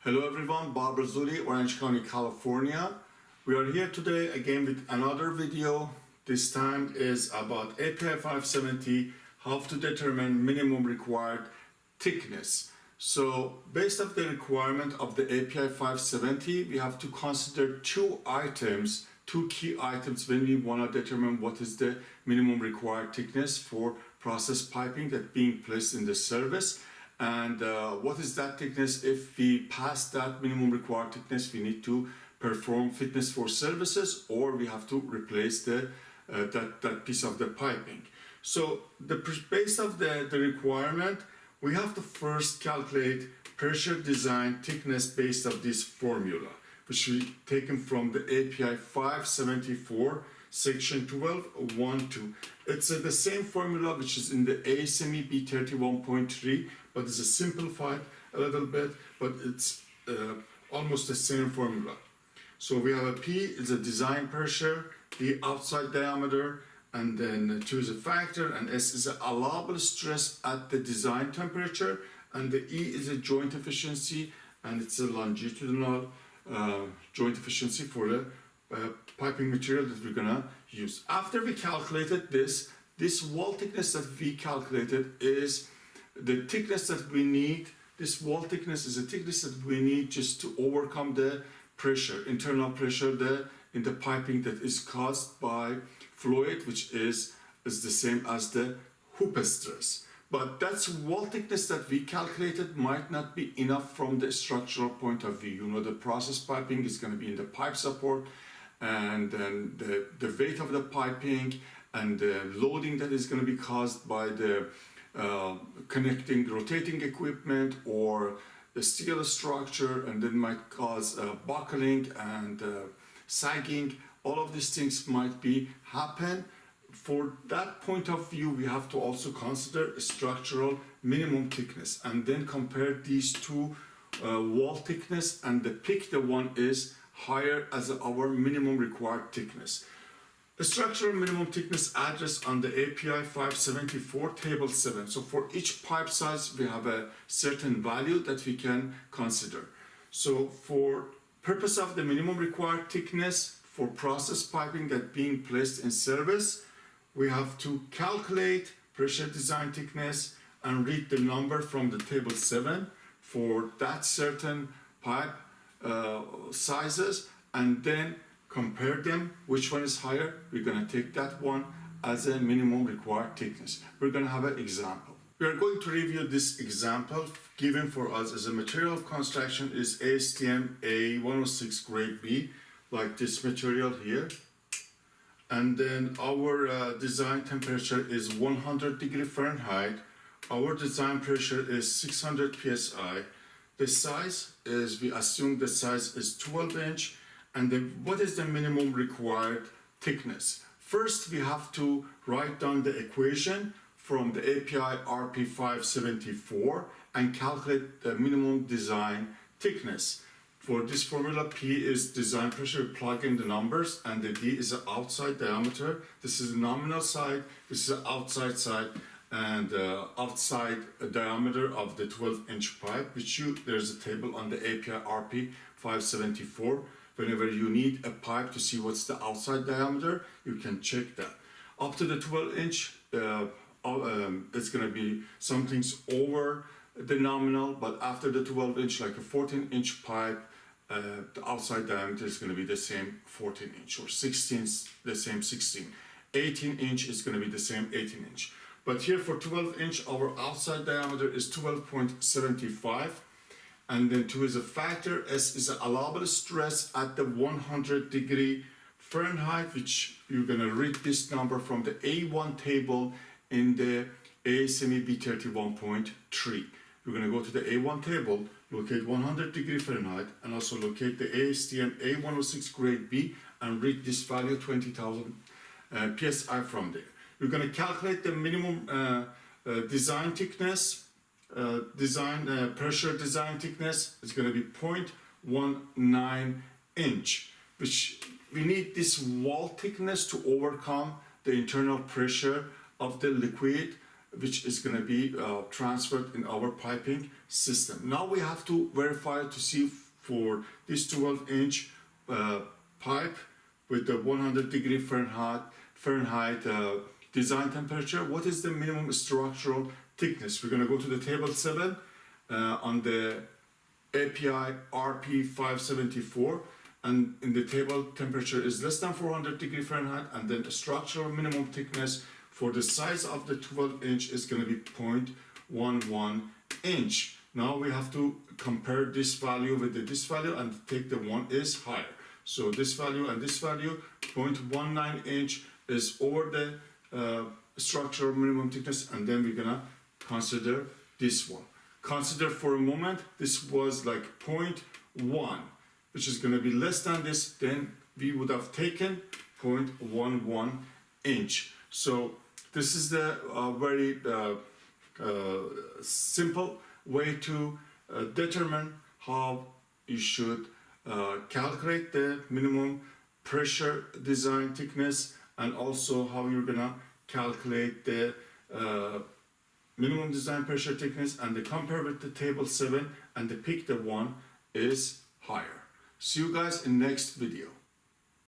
Hello everyone, Bob Razzulli, Orange County, California. We are here today again with another video. This time is about API 570, how to determine minimum required thickness. So based on the requirement of the API 570, we have to consider two key items when we want to determine what is the minimum required thickness for process piping that being placed in the service. And what is that thickness? If we pass that minimum required thickness, we need to perform fitness for services, or we have to replace that piece of the piping. So based of the requirement, we have to first calculate pressure design thickness based on this formula, which we taken from the API 574 section 12.1.2. It's the same formula which is in the ASME B31.3, but it's simplified a little bit, but it's almost the same formula. So we have a P is a design pressure, the outside diameter, and then 2 is a factor, and S is an allowable stress at the design temperature, and the E is a joint efficiency, and it's a longitudinal joint efficiency for the piping material that we're gonna use. After we calculated this wall thickness that we calculated is the thickness that we need. This wall thickness is a thickness that we need just to overcome the pressure, internal pressure in the piping that is caused by fluid, which is the same as the hoop stress. But that's wall thickness that we calculated might not be enough from the structural point of view. You know, the process piping is going to be in the pipe support, and then the weight of the piping and the loading that is going to be caused by the connecting rotating equipment or the steel structure, and then might cause buckling and sagging. All of these things might be happen. For that point of view, we have to also consider structural minimum thickness and then compare these two wall thickness and pick the one is higher as our minimum required thickness. The structural minimum thickness address on the API 574 table 7. So for each pipe size, we have a certain value that we can consider. So for purpose of the minimum required thickness for process piping that being placed in service, we have to calculate pressure design thickness and read the number from the table 7 for that certain pipe sizes, and then compare them, which one is higher. We're going to take that one as a minimum required thickness. We're going to have an example. We are going to review this example given for us as a material of construction is ASTM A106 grade B, like this material here. And then our design temperature is 100 degree Fahrenheit. Our design pressure is 600 psi. The size is, we assume the size is 12 inch. And then what is the minimum required thickness? First, we have to write down the equation from the API RP 574 and calculate the minimum design thickness. For this formula, P is design pressure, plug in the numbers, and the D is the outside diameter. This is the nominal side, this is the outside side, and outside diameter of the 12-inch pipe, there's a table on the API RP 574. Whenever you need a pipe to see what's the outside diameter, you can check that. Up to the 12-inch, it's going to be something's over the nominal, but after the 12-inch, like a 14-inch pipe, the outside diameter is going to be the same 14-inch, or 16, the same 16. 18-inch is going to be the same 18-inch. But here for 12-inch, our outside diameter is 12.75. And then 2 is a factor, S is an allowable stress at the 100 degree Fahrenheit, which you're going to read this number from the A1 table in the ASME B31.3. You're going to go to the A1 table, locate 100 degree Fahrenheit, and also locate the ASTM A106 grade B and read this value 20,000 psi from there. You're going to calculate the minimum design thickness. Pressure design thickness is going to be 0.19 inch, which we need this wall thickness to overcome the internal pressure of the liquid which is going to be transferred in our piping system. Now we have to verify to see for this 12-inch pipe with the 100 Fahrenheit design temperature, what is the minimum structural thickness? We're going to go to the table 7 on the API RP574, and in the table temperature is less than 400 Fahrenheit, and then the structural minimum thickness for the size of the 12-inch is going to be 0.11 inch. Now we have to compare this value with this value and take the one is higher. So this value and this value, 0.19 inch is over the structural minimum thickness, and then we're gonna consider this one. Consider for a moment, this was like 0.1, which is gonna be less than this, then we would have taken 0.11 inch. So this is the very simple way to determine how you should calculate the minimum pressure design thickness, and also how you're gonna calculate the minimum design pressure thickness, and the compare with the table 7 and the pick the one is higher. See you guys in next video.